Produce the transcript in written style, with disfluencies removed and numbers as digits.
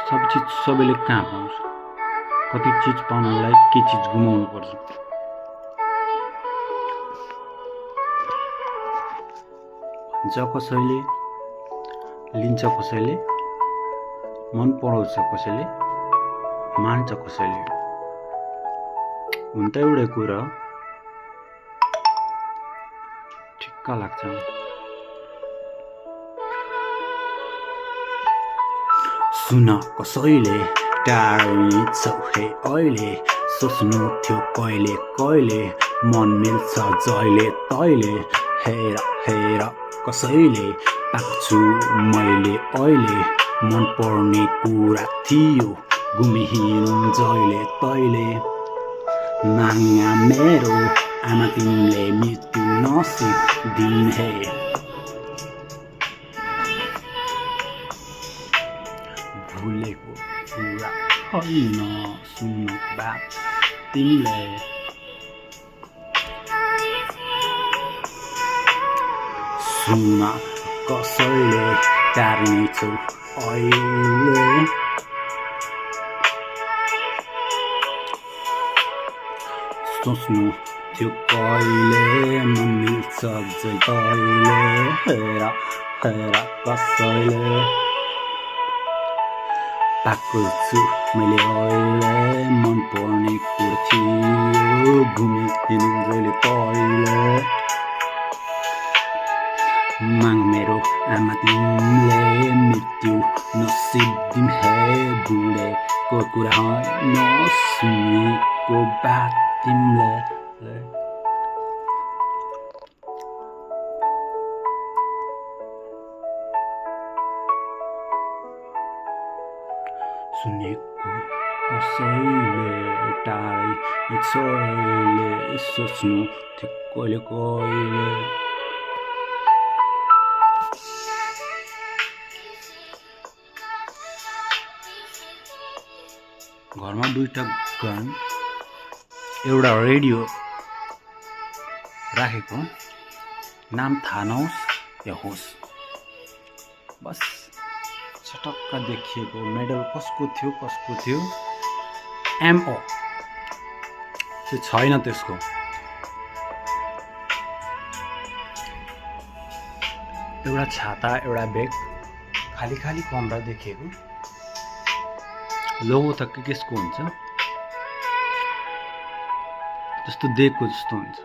सब चीज सबैले कहाँ पाउँछ? कति चीज पाउनलाई के चीज गुमाउनु पर्छ? भन्छ कसैले, लिन्छ कसैले, मन पराउँछ कसैले, मान्छ कसैले। हुन त एउटै कुरा हो, ठिक्क लाग्छ। सुन कसैले टाढै छौ हे अहिले, सोच्नु थियो कहिले कहिले, मन मिल्छ जहिले तैले। हेर हेर कसैले पाक्छु मैले अहिले, मन पर्ने कुरा थियो गुमिहिँडौँ जहिले तैले। माया मेरो आमा तिमीले मृत्यु नसिब दिन हे। भुलेको कुरा होइन सुन्नु बात तिमीले। सुन कसैले टार्ने छौ अहिले, सोच्नु थियो कहिले मन मिल्छ जै तैले। हेर हेर कसैले पाएको छु मैले अहिले, मन पर्ने कुरा थियो घुमिहिँडौँ जहिले तैले। माग मेरो आमा तिमीले मृत्यु नसिब दिन हे। भुलेको कुरा होइन सुनेको बात तिमीले। सुनेको कसैले टाढै छ अहिले, सोच्नु थियो कहिले कहिले। घरमा दुईटा गान, एउटा रेडियो राखेको, नाम थाहा नहोस् या होस्, बस छटक्क देखिएको। मेडल कसको थियो एमओ त्यो छैन त्यसको। एउटा छाता, एउटा ब्याग, खाली खाली कमरा देखिएको। लोगो त केसको हुन्छ, जस्तो देखको जस्तो हुन्छ।